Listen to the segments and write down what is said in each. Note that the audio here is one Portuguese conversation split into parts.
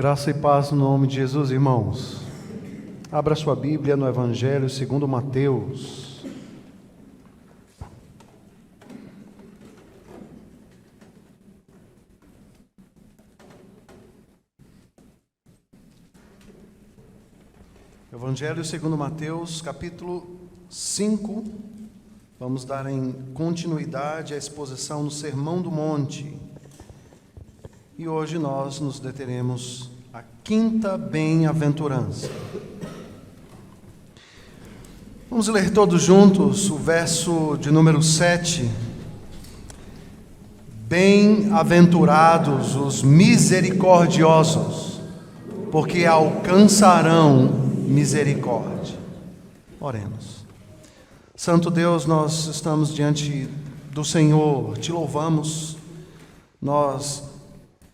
Graça e paz no nome de Jesus, irmãos. Abra sua Bíblia no Evangelho segundo Mateus. Evangelho segundo Mateus, capítulo 5. Vamos dar em continuidade à exposição no Sermão do Monte. E hoje nós nos deteremos à quinta bem-aventurança. Vamos ler todos juntos o verso de número 7. Bem-aventurados os misericordiosos, porque alcançarão misericórdia. Oremos. Santo Deus, nós estamos diante do Senhor, te louvamos, nós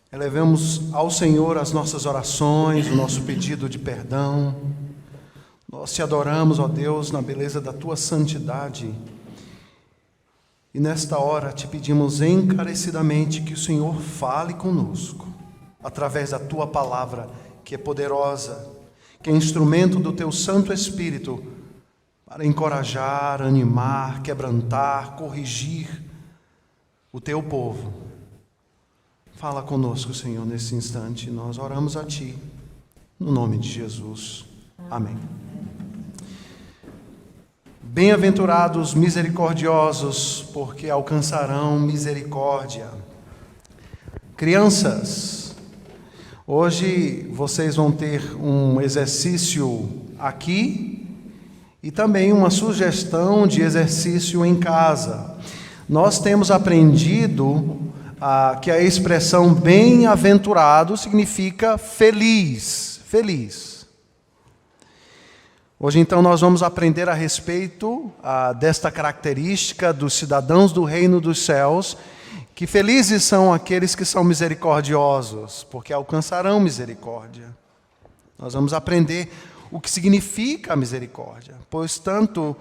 elevamos ao Senhor as nossas orações, o nosso pedido de perdão. Nós te adoramos, ó Deus, na beleza da tua santidade. E nesta hora te pedimos encarecidamente que o Senhor fale conosco, através da tua palavra, que é poderosa, que é instrumento do teu Santo Espírito, para encorajar, animar, quebrantar, corrigir o teu povo. Fala conosco, Senhor, nesse instante. Nós oramos a Ti, no nome de Jesus. Amém. Bem-aventurados misericordiosos, porque alcançarão misericórdia. Crianças, hoje vocês vão ter um exercício aqui e também uma sugestão de exercício em casa. Nós temos aprendido que a expressão bem-aventurado significa feliz, feliz. Hoje, então, nós vamos aprender a respeito desta característica dos cidadãos do reino dos céus, que felizes são aqueles que são misericordiosos, porque alcançarão misericórdia. Nós vamos aprender o que significa a misericórdia. Pois tanto,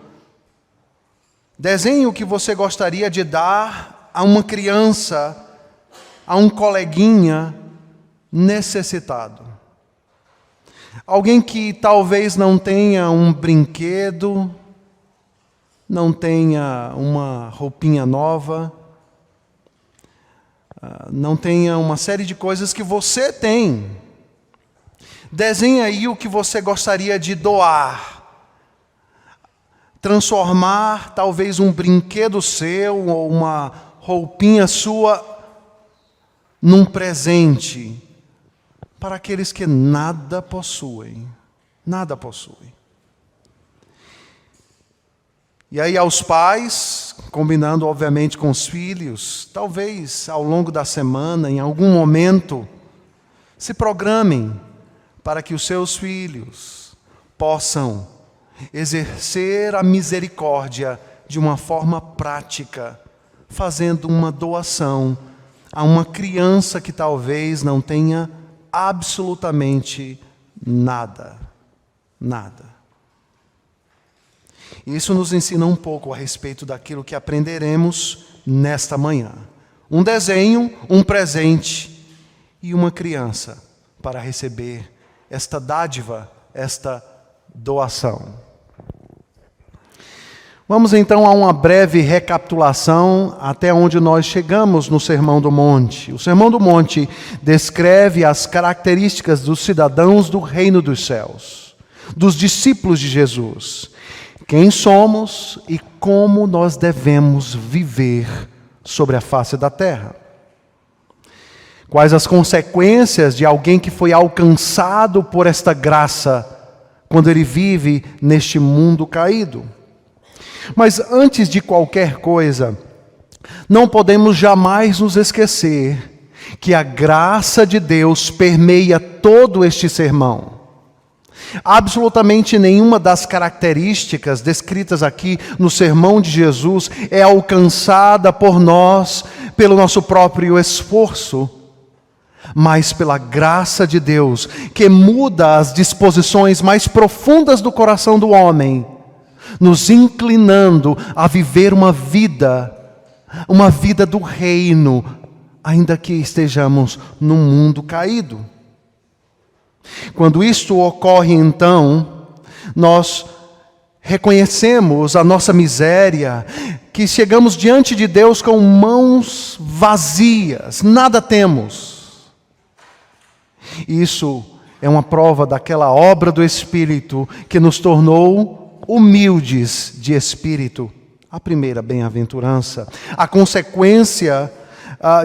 desenhe o que você gostaria de dar a uma criança, a um coleguinha necessitado. Alguém que talvez não tenha um brinquedo, não tenha uma roupinha nova, não tenha uma série de coisas que você tem. Desenhe aí o que você gostaria de doar. Transformar talvez um brinquedo seu ou uma roupinha sua num presente para aqueles que nada possuem. Nada possuem. E aí aos pais, combinando obviamente com os filhos, talvez ao longo da semana, em algum momento, se programem para que os seus filhos possam exercer a misericórdia de uma forma prática, fazendo uma doação a uma criança que talvez não tenha absolutamente nada. Nada. Isso nos ensina um pouco a respeito daquilo que aprenderemos nesta manhã. Um desenho, um presente e uma criança para receber esta dádiva, esta doação. Vamos então a uma breve recapitulação até onde nós chegamos no Sermão do Monte. O Sermão do Monte descreve as características dos cidadãos do reino dos céus, dos discípulos de Jesus, quem somos e como nós devemos viver sobre a face da terra. Quais as consequências de alguém que foi alcançado por esta graça quando ele vive neste mundo caído. Mas antes de qualquer coisa, não podemos jamais nos esquecer que a graça de Deus permeia todo este sermão. Absolutamente nenhuma das características descritas aqui no sermão de Jesus é alcançada por nós, pelo nosso próprio esforço, mas pela graça de Deus, que muda as disposições mais profundas do coração do homem, nos inclinando a viver uma vida do reino, ainda que estejamos num mundo caído. Quando isto ocorre, então, nós reconhecemos a nossa miséria, que chegamos diante de Deus com mãos vazias, nada temos. Isso é uma prova daquela obra do Espírito que nos tornou humildes de espírito. A primeira bem-aventurança. A consequência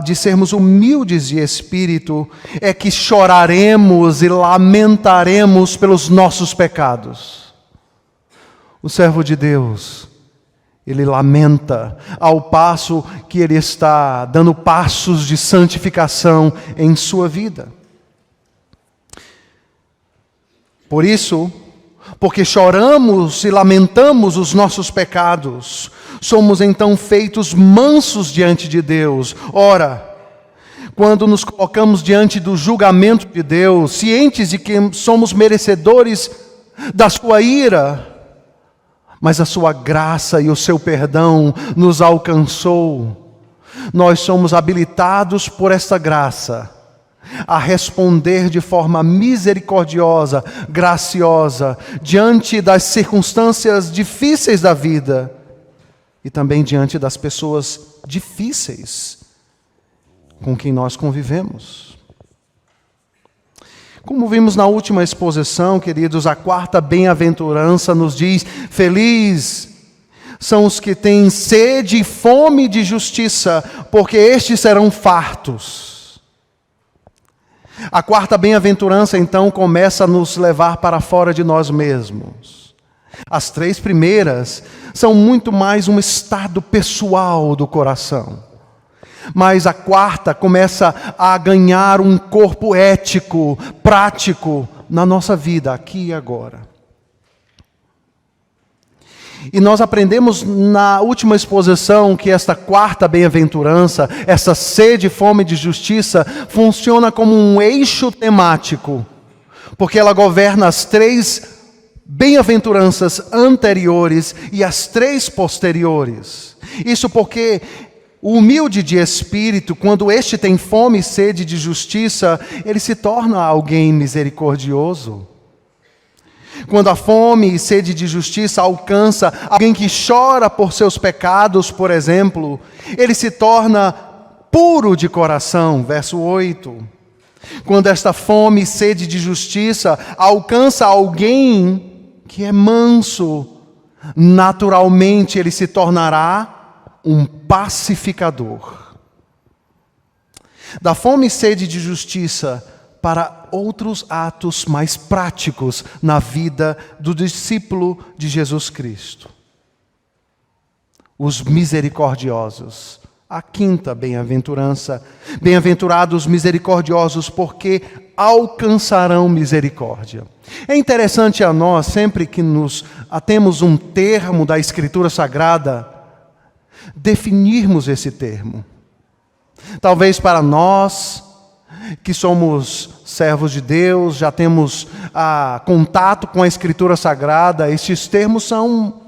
de sermos humildes de espírito é que choraremos e lamentaremos pelos nossos pecados. O servo de Deus, ele lamenta ao passo que ele está dando passos de santificação em sua vida. Por isso, porque choramos e lamentamos os nossos pecados, somos então feitos mansos diante de Deus. Ora, quando nos colocamos diante do julgamento de Deus, cientes de que somos merecedores da sua ira, mas a sua graça e o seu perdão nos alcançou, nós somos habilitados por esta graça a responder de forma misericordiosa, graciosa, diante das circunstâncias difíceis da vida e também diante das pessoas difíceis com quem nós convivemos. Como vimos na última exposição, queridos, a quarta bem-aventurança nos diz: feliz são os que têm sede e fome de justiça, porque estes serão fartos. A quarta bem-aventurança, então, começa a nos levar para fora de nós mesmos. As três primeiras são muito mais um estado pessoal do coração. Mas a quarta começa a ganhar um corpo ético, prático, na nossa vida, aqui e agora. E nós aprendemos na última exposição que esta quarta bem-aventurança, essa sede e fome de justiça, funciona como um eixo temático, porque ela governa as três bem-aventuranças anteriores e as três posteriores. Isso porque o humilde de espírito, quando este tem fome e sede de justiça, ele se torna alguém misericordioso. Quando a fome e sede de justiça alcança alguém que chora por seus pecados, por exemplo, ele se torna puro de coração, verso 8. Quando esta fome e sede de justiça alcança alguém que é manso, naturalmente ele se tornará um pacificador. Da fome e sede de justiça para outros atos mais práticos na vida do discípulo de Jesus Cristo. Os misericordiosos. A quinta bem-aventurança. Bem-aventurados misericordiosos, porque alcançarão misericórdia. É interessante a nós, sempre que nos atemos um termo da Escritura Sagrada, definirmos esse termo. Talvez para nós, que somos servos de Deus, já temos contato com a Escritura Sagrada, estes termos são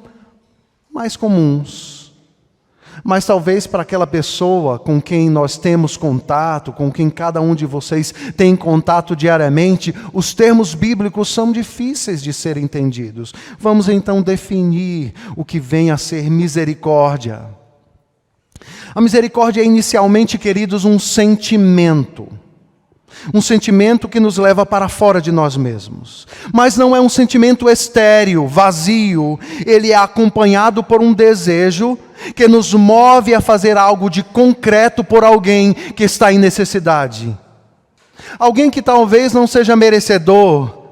mais comuns. Mas talvez para aquela pessoa com quem nós temos contato, com quem cada um de vocês tem contato diariamente, os termos bíblicos são difíceis de ser entendidos. Vamos então definir o que vem a ser misericórdia. A misericórdia é inicialmente, queridos, um sentimento. Um sentimento que nos leva para fora de nós mesmos. Mas não é um sentimento estéril, vazio. Ele é acompanhado por um desejo que nos move a fazer algo de concreto por alguém que está em necessidade. Alguém que talvez não seja merecedor,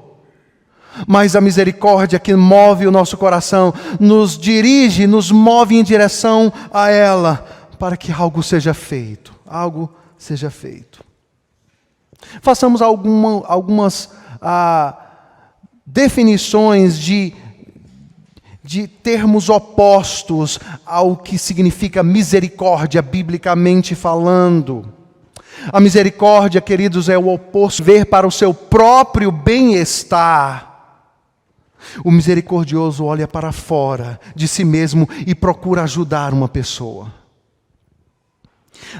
mas a misericórdia que move o nosso coração nos dirige, nos move em direção a ela, para que algo seja feito. Algo seja feito. Façamos algumas definições de termos opostos ao que significa misericórdia, biblicamente falando. A misericórdia, queridos, é o oposto, ver para o seu próprio bem-estar. O misericordioso olha para fora de si mesmo e procura ajudar uma pessoa.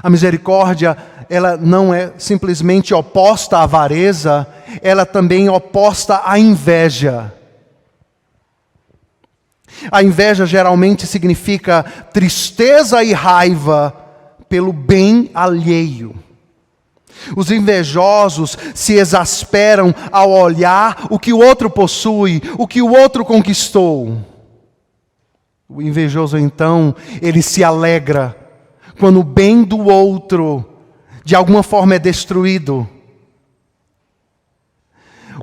A misericórdia, ela não é simplesmente oposta à avareza, ela também é oposta à inveja. A inveja geralmente significa tristeza e raiva pelo bem alheio. Os invejosos se exasperam ao olhar o que o outro possui, o que o outro conquistou. O invejoso, então, ele se alegra quando o bem do outro, de alguma forma, é destruído.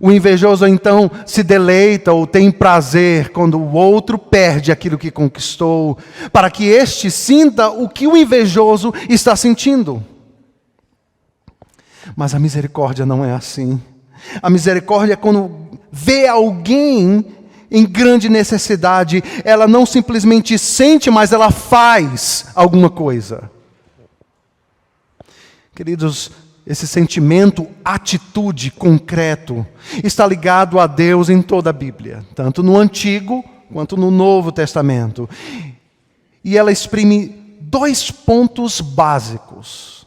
O invejoso, então, se deleita ou tem prazer quando o outro perde aquilo que conquistou, para que este sinta o que o invejoso está sentindo. Mas a misericórdia não é assim. A misericórdia é quando vê alguém em grande necessidade, ela não simplesmente sente, mas ela faz alguma coisa. Queridos, esse sentimento, atitude, concreto, está ligado a Deus em toda a Bíblia, tanto no Antigo quanto no Novo Testamento. E ela exprime 2 pontos básicos.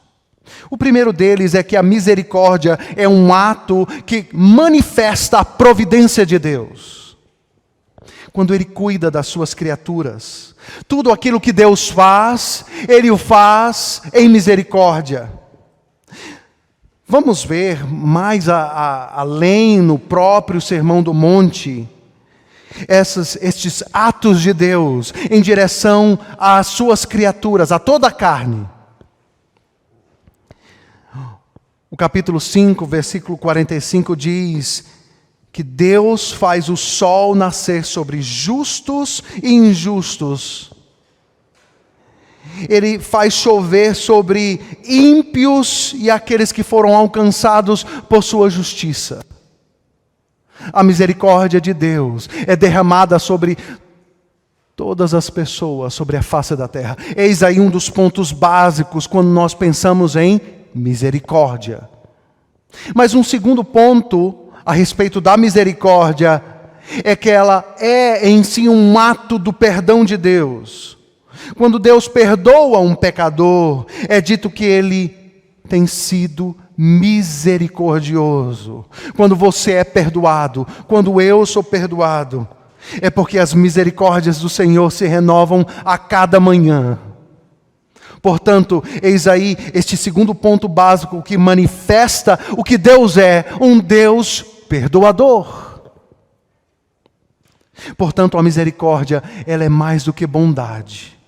O primeiro deles é que a misericórdia é um ato que manifesta a providência de Deus. Quando Ele cuida das suas criaturas, tudo aquilo que Deus faz, Ele o faz em misericórdia. Vamos ver mais além no próprio Sermão do Monte, estes atos de Deus em direção às suas criaturas, a toda a carne. O capítulo 5, versículo 45 diz que Deus faz o sol nascer sobre justos e injustos. Ele faz chover sobre ímpios e aqueles que foram alcançados por sua justiça. A misericórdia de Deus é derramada sobre todas as pessoas, sobre a face da terra. Eis aí um dos pontos básicos quando nós pensamos em misericórdia. Mas um segundo ponto a respeito da misericórdia é que ela é em si um ato do perdão de Deus. Quando Deus perdoa um pecador, é dito que Ele tem sido misericordioso. Quando você é perdoado, quando eu sou perdoado, é porque as misericórdias do Senhor se renovam a cada manhã. Portanto, eis aí este segundo ponto básico que manifesta o que Deus é, um Deus perdoador. Portanto, a misericórdia, ela é mais do que bondade.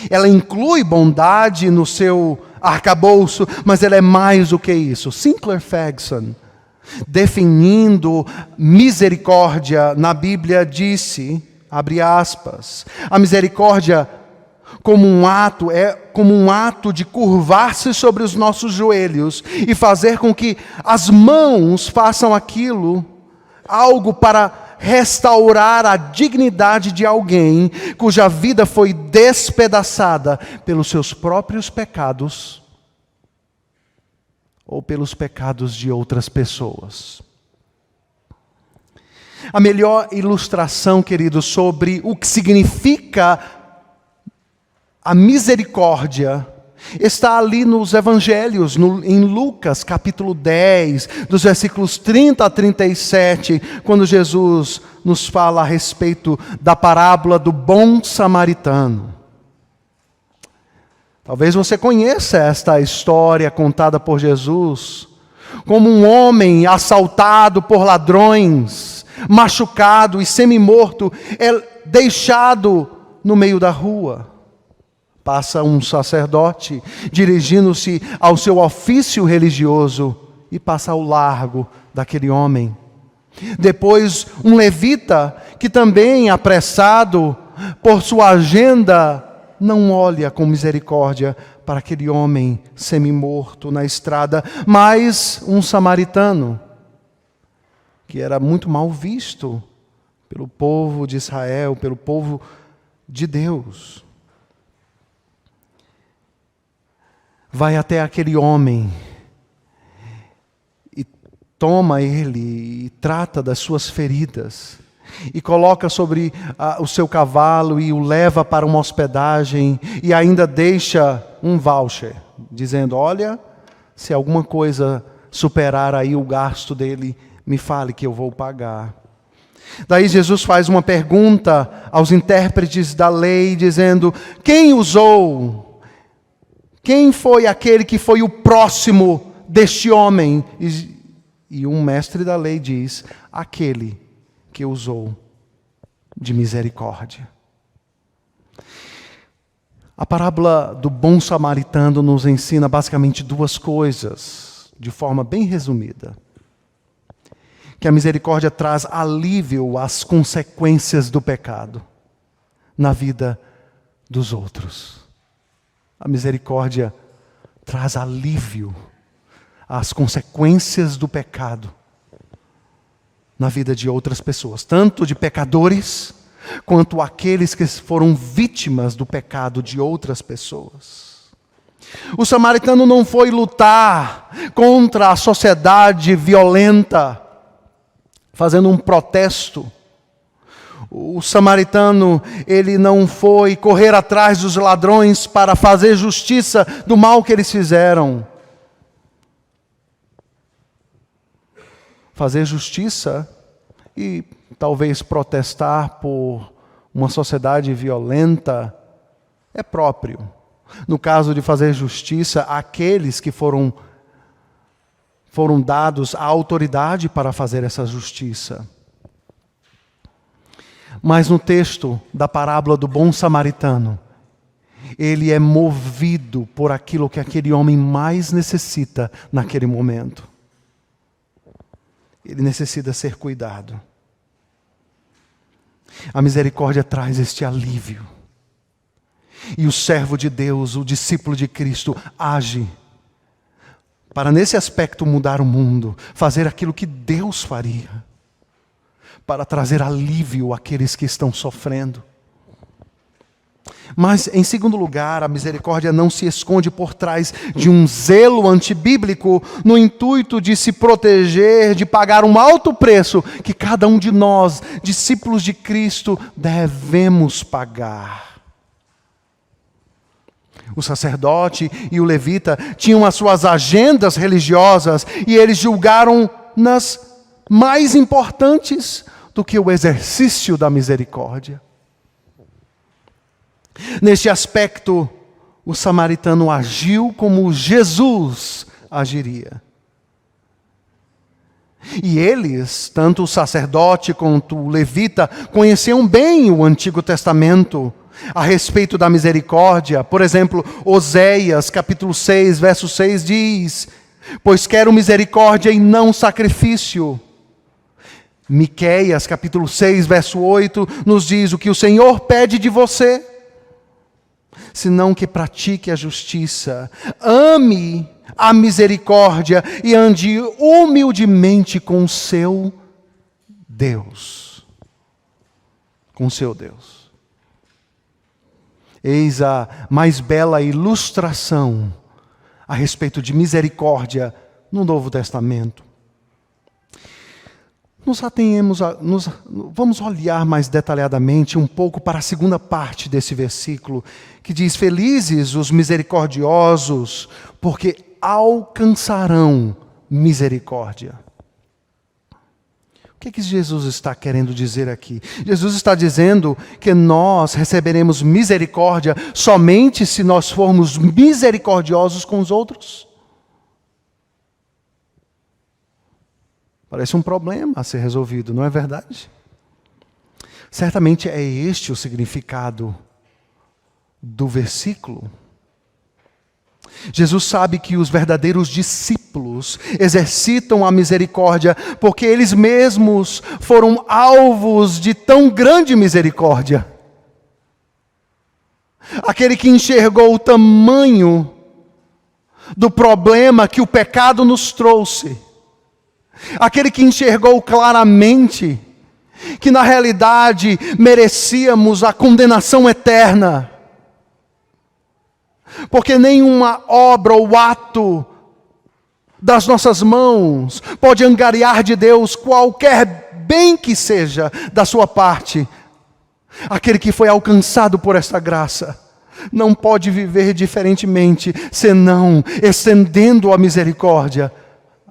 Ela inclui bondade no seu arcabouço, mas ela é mais do que isso. Sinclair Ferguson, definindo misericórdia na Bíblia, disse, abre aspas, a misericórdia como um ato, é como um ato de curvar-se sobre os nossos joelhos e fazer com que as mãos façam algo para restaurar a dignidade de alguém cuja vida foi despedaçada pelos seus próprios pecados ou pelos pecados de outras pessoas. A melhor ilustração, queridos, sobre o que significa a misericórdia está ali nos evangelhos, em Lucas capítulo 10, dos versículos 30 a 37, quando Jesus nos fala a respeito da parábola do bom samaritano. Talvez você conheça esta história contada por Jesus, como um homem assaltado por ladrões, machucado e semi-morto, é deixado no meio da rua. Passa um sacerdote, dirigindo-se ao seu ofício religioso, e passa ao largo daquele homem. Depois, um levita, que também, apressado por sua agenda, não olha com misericórdia para aquele homem semi-morto na estrada, mas um samaritano, que era muito mal visto pelo povo de Israel, pelo povo de Deus. Vai até aquele homem e toma ele e trata das suas feridas e coloca sobre o seu cavalo e o leva para uma hospedagem e ainda deixa um voucher, dizendo, olha, se alguma coisa superar aí o gasto dele, me fale que eu vou pagar. Daí Jesus faz uma pergunta aos intérpretes da lei, dizendo: quem usou? Quem foi aquele que foi o próximo deste homem? E um mestre da lei diz: aquele que usou de misericórdia. A parábola do bom samaritano nos ensina basicamente duas coisas, de forma bem resumida. Que a misericórdia traz alívio às consequências do pecado na vida dos outros. A misericórdia traz alívio às consequências do pecado na vida de outras pessoas, tanto de pecadores, quanto aqueles que foram vítimas do pecado de outras pessoas. O samaritano não foi lutar contra a sociedade violenta, fazendo um protesto. O samaritano, ele não foi correr atrás dos ladrões para fazer justiça do mal que eles fizeram. Fazer justiça e talvez protestar por uma sociedade violenta é próprio. No caso de fazer justiça, aqueles que foram dados a autoridade para fazer essa justiça. Mas no texto da parábola do bom samaritano, ele é movido por aquilo que aquele homem mais necessita naquele momento. Ele necessita ser cuidado. A misericórdia traz este alívio. E o servo de Deus, o discípulo de Cristo, age para nesse aspecto mudar o mundo, fazer aquilo que Deus faria, para trazer alívio àqueles que estão sofrendo. Mas, em segundo lugar, a misericórdia não se esconde por trás de um zelo antibíblico no intuito de se proteger, de pagar um alto preço que cada um de nós, discípulos de Cristo, devemos pagar. O sacerdote e o levita tinham as suas agendas religiosas e eles julgaram-nas mais importantes do que o exercício da misericórdia. Neste aspecto, o samaritano agiu como Jesus agiria. E eles, tanto o sacerdote quanto o levita, conheciam bem o Antigo Testamento a respeito da misericórdia. Por exemplo, Oséias, capítulo 6, verso 6 diz: pois quero misericórdia e não sacrifício. Miqueias, capítulo 6, verso 8, nos diz: o que o Senhor pede de você, senão que pratique a justiça, ame a misericórdia e ande humildemente com seu Deus. Com seu Deus. Eis a mais bela ilustração a respeito de misericórdia no Novo Testamento. Vamos olhar mais detalhadamente um pouco para a segunda parte desse versículo, que diz: felizes os misericordiosos, porque alcançarão misericórdia. O que Jesus está querendo dizer aqui? Jesus está dizendo que nós receberemos misericórdia somente se nós formos misericordiosos com os outros. Parece um problema a ser resolvido, não é verdade? Certamente é este o significado do versículo. Jesus sabe que os verdadeiros discípulos exercitam a misericórdia porque eles mesmos foram alvos de tão grande misericórdia. Aquele que enxergou o tamanho do problema que o pecado nos trouxe. Aquele que enxergou claramente que na realidade merecíamos a condenação eterna. Porque nenhuma obra ou ato das nossas mãos pode angariar de Deus qualquer bem que seja da sua parte. Aquele que foi alcançado por esta graça não pode viver diferentemente, senão estendendo a misericórdia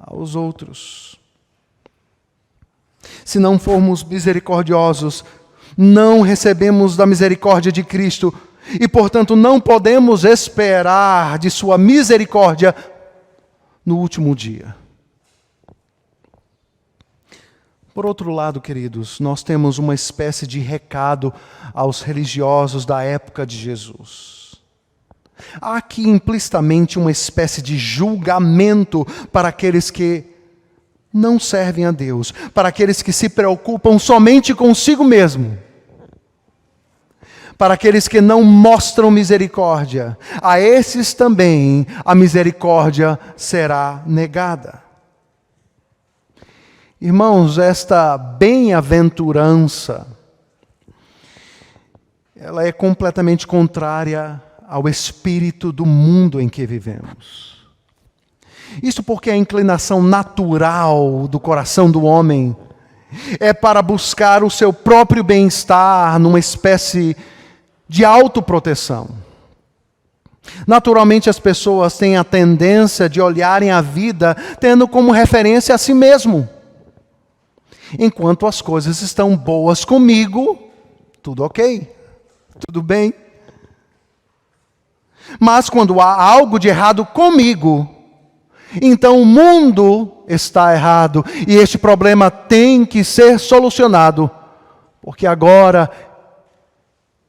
aos outros. Se não formos misericordiosos, não recebemos da misericórdia de Cristo e, portanto, não podemos esperar de sua misericórdia no último dia. Por outro lado, queridos, nós temos uma espécie de recado aos religiosos da época de Jesus. Há aqui implicitamente uma espécie de julgamento para aqueles que não servem a Deus, para aqueles que se preocupam somente consigo mesmo, para aqueles que não mostram misericórdia. A esses também a misericórdia será negada. Irmãos, esta bem-aventurança, ela é completamente contrária ao espírito do mundo em que vivemos. Isso porque a inclinação natural do coração do homem é para buscar o seu próprio bem-estar numa espécie de autoproteção. Naturalmente, as pessoas têm a tendência de olharem a vida tendo como referência a si mesmo. Enquanto as coisas estão boas comigo, tudo ok, tudo bem. Mas quando há algo de errado comigo, então o mundo está errado e este problema tem que ser solucionado, porque agora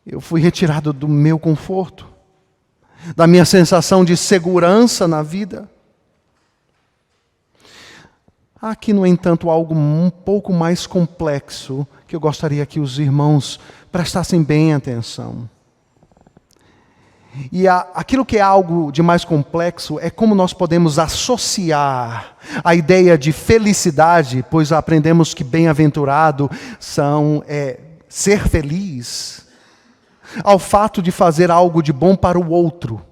eu fui retirado do meu conforto, da minha sensação de segurança na vida. Há aqui, no entanto, algo um pouco mais complexo que eu gostaria que os irmãos prestassem bem atenção. E aquilo que é algo de mais complexo é como nós podemos associar a ideia de felicidade, pois aprendemos que bem-aventurado ser feliz, ao fato de fazer algo de bom para o outro.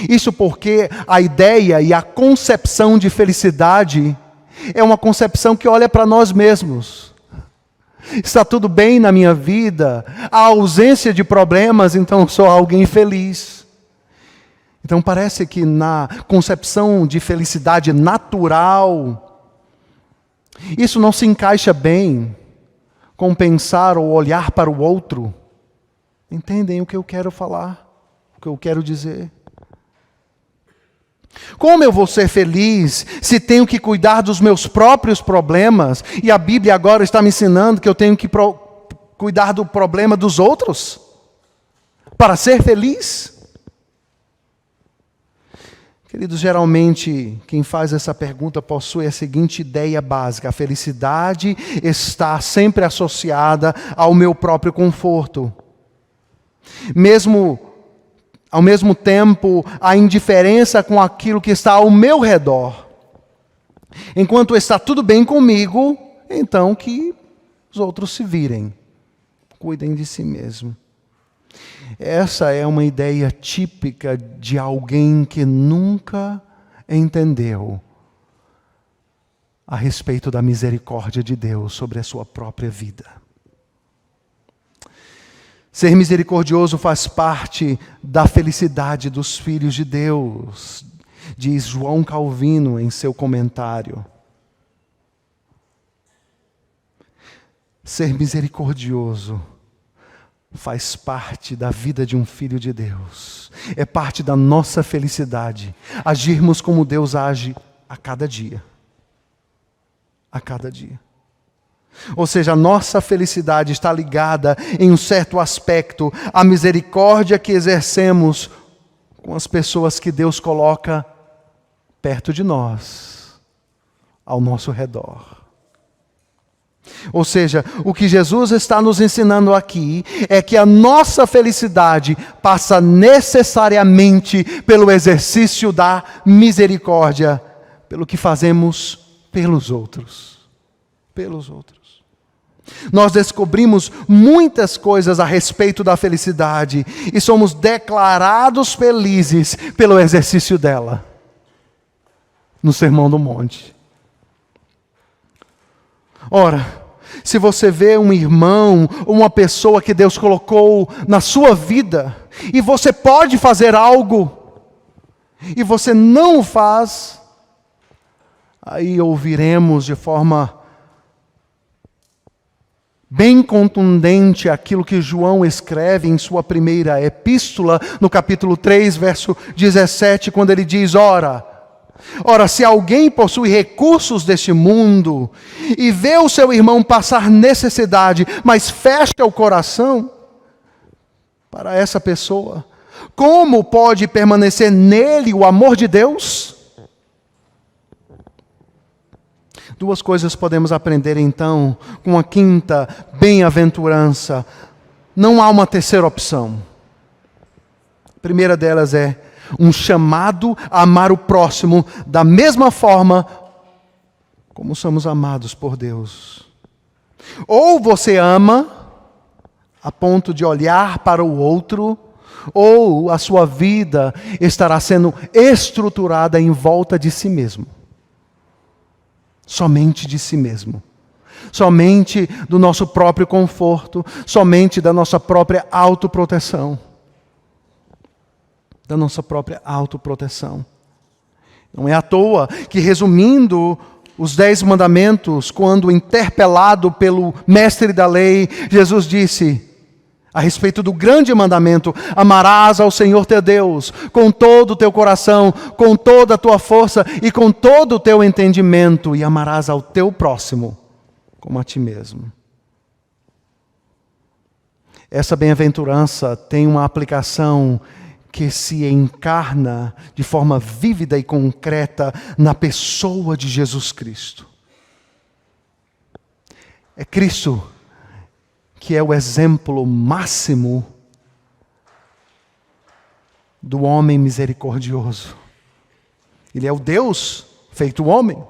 Isso porque a ideia e a concepção de felicidade é uma concepção que olha para nós mesmos. Está tudo bem na minha vida, há ausência de problemas, então sou alguém feliz. Então parece que na concepção de felicidade natural, isso não se encaixa bem com pensar ou olhar para o outro. Entendem o que eu quero falar? O que eu quero dizer? Como eu vou ser feliz se tenho que cuidar dos meus próprios problemas e a Bíblia agora está me ensinando que eu tenho que cuidar do problema dos outros para ser feliz? Queridos, geralmente quem faz essa pergunta possui a seguinte ideia básica: a felicidade está sempre associada ao meu próprio conforto. Ao mesmo tempo, a indiferença com aquilo que está ao meu redor. Enquanto está tudo bem comigo, então que os outros se virem. Cuidem de si mesmo. Essa é uma ideia típica de alguém que nunca entendeu a respeito da misericórdia de Deus sobre a sua própria vida. Ser misericordioso faz parte da felicidade dos filhos de Deus, diz João Calvino em seu comentário. Ser misericordioso faz parte da vida de um filho de Deus. É parte da nossa felicidade, agirmos como Deus age a cada dia. A cada dia. Ou seja, a nossa felicidade está ligada, em um certo aspecto, à misericórdia que exercemos com as pessoas que Deus coloca perto de nós, ao nosso redor. Ou seja, o que Jesus está nos ensinando aqui é que a nossa felicidade passa necessariamente pelo exercício da misericórdia, pelo que fazemos pelos outros. Pelos outros. Nós descobrimos muitas coisas a respeito da felicidade e somos declarados felizes pelo exercício dela no Sermão do Monte. Ora, se você vê um irmão ou uma pessoa que Deus colocou na sua vida e você pode fazer algo e você não o faz, aí ouviremos de forma bem contundente aquilo que João escreve em sua primeira epístola, no capítulo 3, verso 17, quando ele diz: Ora, se alguém possui recursos deste mundo e vê o seu irmão passar necessidade, mas fecha o coração para essa pessoa, como pode permanecer nele o amor de Deus? Duas coisas podemos aprender então com a quinta bem-aventurança. Não há uma terceira opção. A primeira delas é um chamado a amar o próximo da mesma forma como somos amados por Deus. Ou você ama a ponto de olhar para o outro, ou a sua vida estará sendo estruturada em volta de si mesmo. Somente de si mesmo. Somente do nosso próprio conforto, somente da nossa própria autoproteção. Da nossa própria autoproteção. Não é à toa que, resumindo os 10 mandamentos, quando interpelado pelo mestre da lei, Jesus disse a respeito do grande mandamento: amarás ao Senhor teu Deus com todo o teu coração, com toda a tua força e com todo o teu entendimento, e amarás ao teu próximo como a ti mesmo. Essa bem-aventurança tem uma aplicação que se encarna de forma vívida e concreta na pessoa de Jesus Cristo. É Cristo que é o exemplo máximo do homem misericordioso. Ele é o Deus feito homem.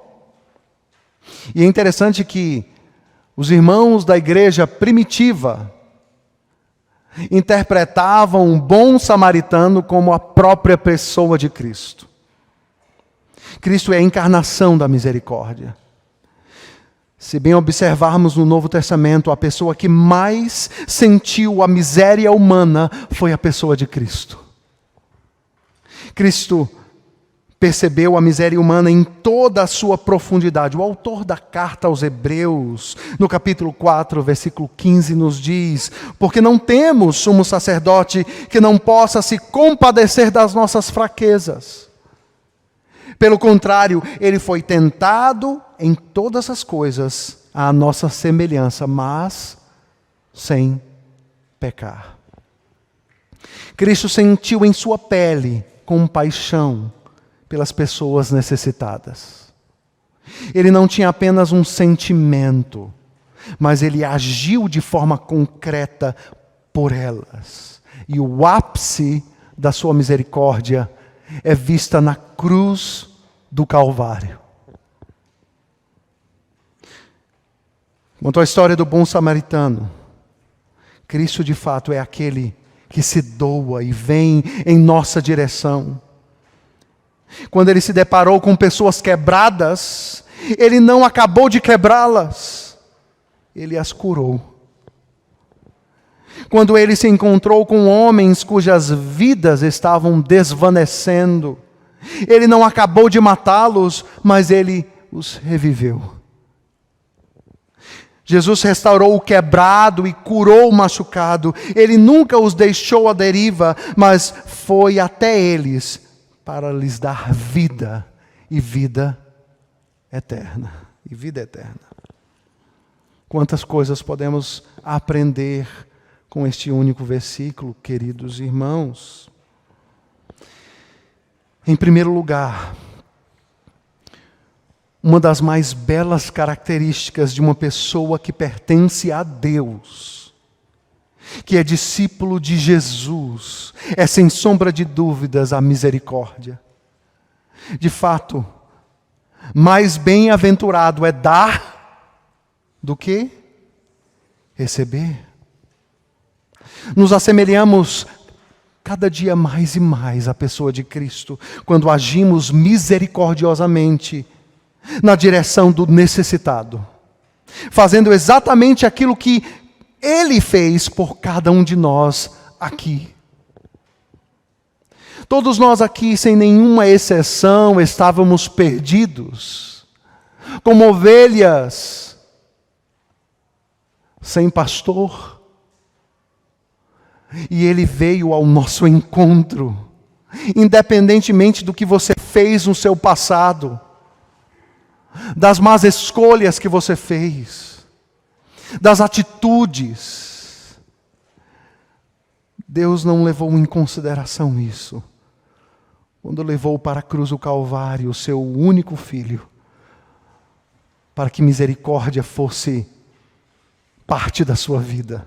E é interessante que os irmãos da igreja primitiva interpretavam um bom samaritano como a própria pessoa de Cristo. Cristo é a encarnação da misericórdia. Se bem observarmos no Novo Testamento, a pessoa que mais sentiu a miséria humana foi a pessoa de Cristo. Cristo percebeu a miséria humana em toda a sua profundidade. O autor da carta aos Hebreus, no capítulo 4, versículo 15, nos diz: porque não temos sumo sacerdote que não possa se compadecer das nossas fraquezas. Pelo contrário, ele foi tentado em todas as coisas à nossa semelhança, mas sem pecar. Cristo sentiu em sua pele compaixão pelas pessoas necessitadas. Ele não tinha apenas um sentimento, mas ele agiu de forma concreta por elas. E o ápice da sua misericórdia é vista na cruz do Calvário. Quanto à história do bom samaritano, Cristo de fato é aquele que se doa e vem em nossa direção. Quando ele se deparou com pessoas quebradas, ele não acabou de quebrá-las, ele as curou. Quando ele se encontrou com homens cujas vidas estavam desvanecendo, ele não acabou de matá-los, mas ele os reviveu. Jesus restaurou o quebrado e curou o machucado. Ele nunca os deixou à deriva, mas foi até eles para lhes dar vida e vida eterna. E vida eterna. Quantas coisas podemos aprender com este único versículo, queridos irmãos? Em primeiro lugar, uma das mais belas características de uma pessoa que pertence a Deus, que é discípulo de Jesus, é sem sombra de dúvidas a misericórdia. De fato, mais bem-aventurado é dar do que receber. Nos assemelhamos cada dia mais e mais à pessoa de Cristo, quando agimos misericordiosamente na direção do necessitado, fazendo exatamente aquilo que Ele fez por cada um de nós aqui. Todos nós aqui, sem nenhuma exceção, estávamos perdidos. como ovelhas sem pastor. E Ele veio ao nosso encontro, independentemente do que você fez no seu passado, das más escolhas que você fez, das atitudes. Deus não levou em consideração isso, quando levou para a cruz do Calvário o seu único filho, para que misericórdia fosse parte da sua vida.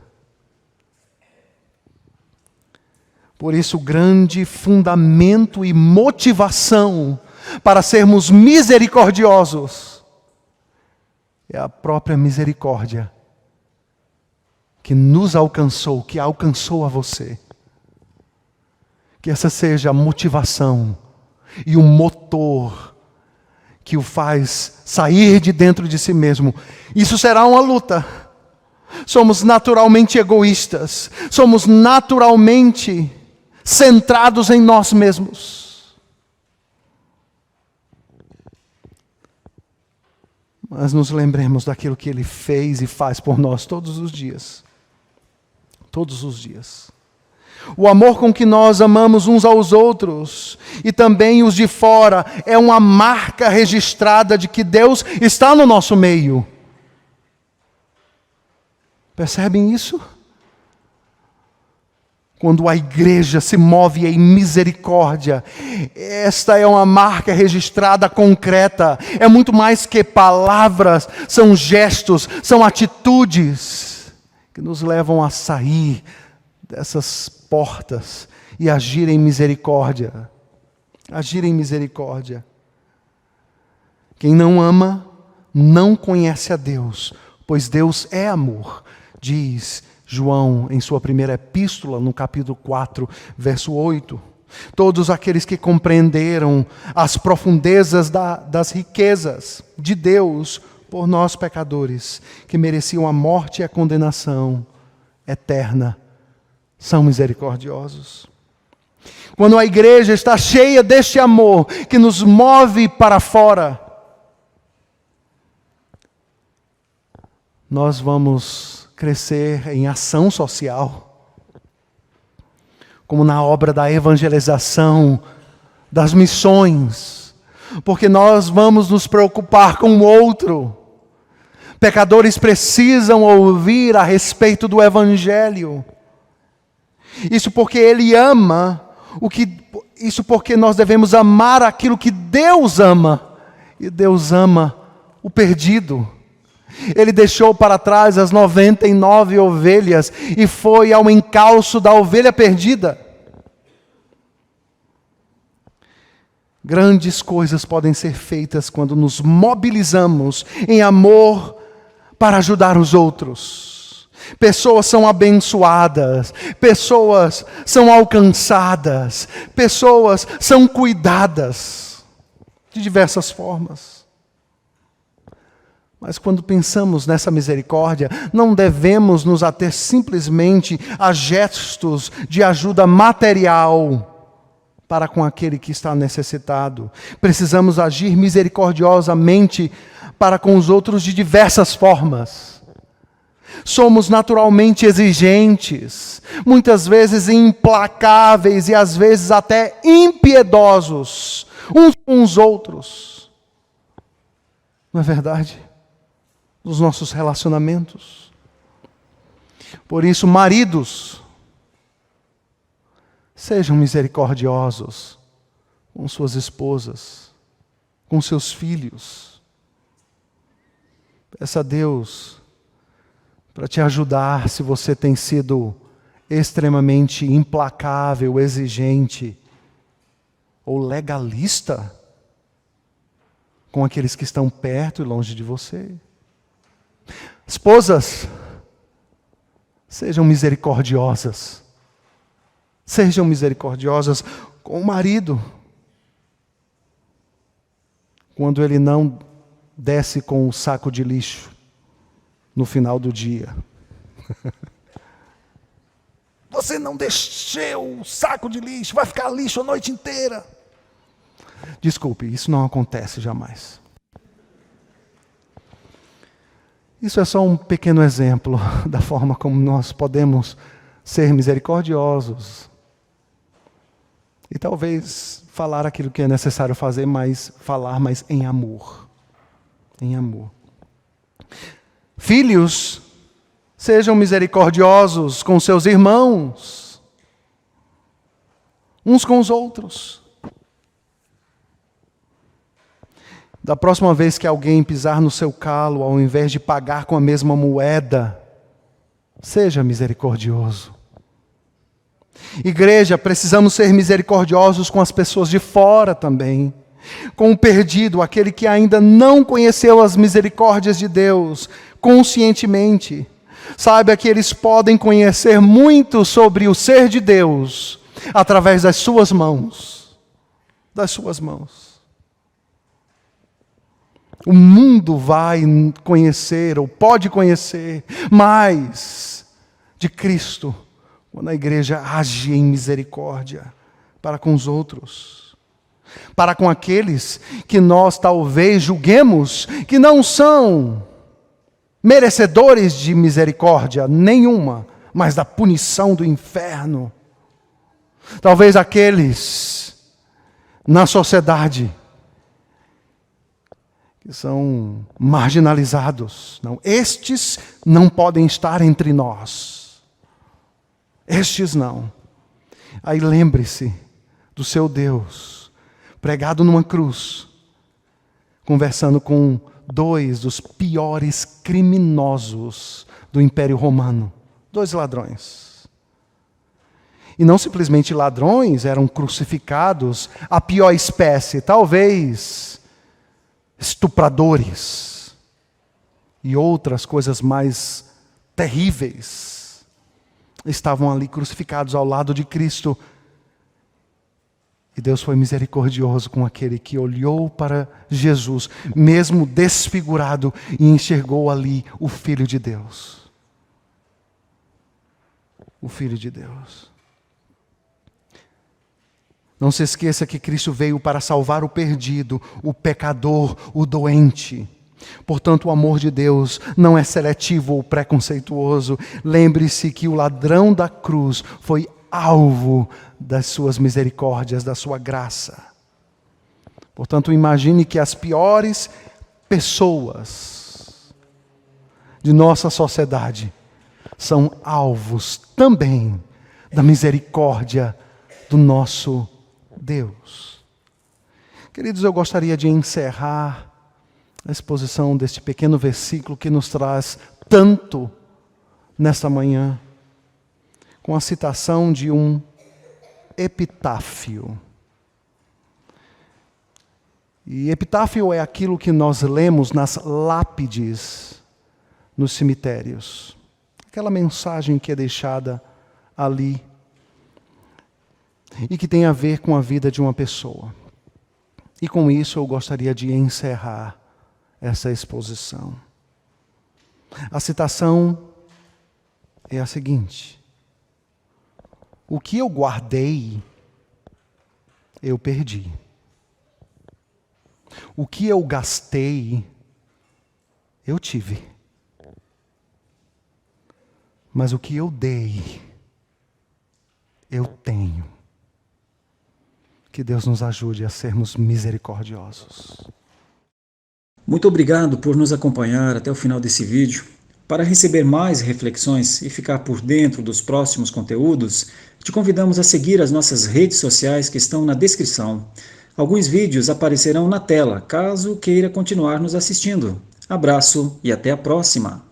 Por isso, o grande fundamento e motivação para sermos misericordiosos é a própria misericórdia que nos alcançou, que alcançou a você. Que essa seja a motivação e o motor que o faz sair de dentro de si mesmo. Isso será uma luta. Somos naturalmente egoístas, somos naturalmente centrados em nós mesmos. Mas nos lembremos daquilo que Ele fez e faz por nós todos os dias. Todos os dias. O amor com que nós amamos uns aos outros e também os de fora é uma marca registrada de que Deus está no nosso meio. Percebem isso? Quando a igreja se move em misericórdia, esta é uma marca registrada concreta. É muito mais que palavras, são gestos, são atitudes que nos levam a sair dessas portas e agir em misericórdia. Agir em misericórdia. Quem não ama, não conhece a Deus, pois Deus é amor, diz João em sua primeira epístola, no capítulo 4, verso 8. Todos aqueles que compreenderam as profundezas das riquezas de Deus por nós pecadores, que mereciam a morte e a condenação eterna, são misericordiosos. Quando a igreja está cheia deste amor que nos move para fora, nós vamos crescer em ação social, como na obra da evangelização, das missões, porque nós vamos nos preocupar com o outro. Pecadores precisam ouvir a respeito do Evangelho. Isso porque Ele ama isso porque nós devemos amar aquilo que Deus ama, e Deus ama o perdido. Ele deixou para trás as 99 ovelhas e foi ao encalço da ovelha perdida. Grandes coisas podem ser feitas quando nos mobilizamos em amor para ajudar os outros. Pessoas são abençoadas, pessoas são alcançadas, pessoas são cuidadas de diversas formas. Mas quando pensamos nessa misericórdia, não devemos nos ater simplesmente a gestos de ajuda material para com aquele que está necessitado. Precisamos agir misericordiosamente para com os outros de diversas formas. Somos naturalmente exigentes, muitas vezes implacáveis e às vezes até impiedosos uns com os outros. Não é verdade? Nos nossos relacionamentos. Por isso, maridos, sejam misericordiosos com suas esposas, com seus filhos. Peça a Deus para te ajudar se você tem sido extremamente implacável, exigente ou legalista com aqueles que estão perto e longe de você. Esposas, sejam misericordiosas. Sejam misericordiosas com o marido. Quando ele não desce com o saco de lixo no final do dia. Você não desceu o saco de lixo, vai ficar lixo a noite inteira. Desculpe, isso não acontece jamais. Isso é só um pequeno exemplo da forma como nós podemos ser misericordiosos. E talvez falar aquilo que é necessário fazer, mas falar mais em amor. Em amor. Filhos, sejam misericordiosos com seus irmãos, uns com os outros. Da próxima vez que alguém pisar no seu calo, ao invés de pagar com a mesma moeda, seja misericordioso. Igreja, precisamos ser misericordiosos com as pessoas de fora também. Com o perdido, aquele que ainda não conheceu as misericórdias de Deus, conscientemente. Saiba que eles podem conhecer muito sobre o ser de Deus, através das suas mãos. Das suas mãos. O mundo vai conhecer, ou pode conhecer, mais de Cristo, quando a igreja age em misericórdia para com os outros, para com aqueles que nós talvez julguemos que não são merecedores de misericórdia nenhuma, mas da punição do inferno. Talvez aqueles na sociedade que são marginalizados. Não, estes não podem estar entre nós. Estes não. Aí lembre-se do seu Deus, pregado numa cruz, conversando com dois dos piores criminosos do Império Romano. 2 ladrões. E não simplesmente ladrões, eram crucificados, a pior espécie, talvez estupradores e outras coisas mais terríveis. Estavam ali crucificados ao lado de Cristo. E Deus foi misericordioso com aquele que olhou para Jesus, mesmo desfigurado, e enxergou ali o Filho de Deus. O Filho de Deus. Não se esqueça que Cristo veio para salvar o perdido, o pecador, o doente. Portanto, o amor de Deus não é seletivo ou preconceituoso. Lembre-se que o ladrão da cruz foi alvo das suas misericórdias, da sua graça. Portanto, imagine que as piores pessoas de nossa sociedade são alvos também da misericórdia do nosso Deus. Queridos, eu gostaria de encerrar a exposição deste pequeno versículo que nos traz tanto nesta manhã, com a citação de um epitáfio. E epitáfio é aquilo que nós lemos nas lápides nos cemitérios. Aquela mensagem que é deixada ali e que tem a ver com a vida de uma pessoa. E com isso eu gostaria de encerrar essa exposição. A citação é a seguinte: o que eu guardei, eu perdi. O que eu gastei, eu tive. Mas o que eu dei, eu tenho. Que Deus nos ajude a sermos misericordiosos. Muito obrigado por nos acompanhar até o final desse vídeo. Para receber mais reflexões e ficar por dentro dos próximos conteúdos, te convidamos a seguir as nossas redes sociais que estão na descrição. Alguns vídeos aparecerão na tela, caso queira continuar nos assistindo. Abraço e até a próxima!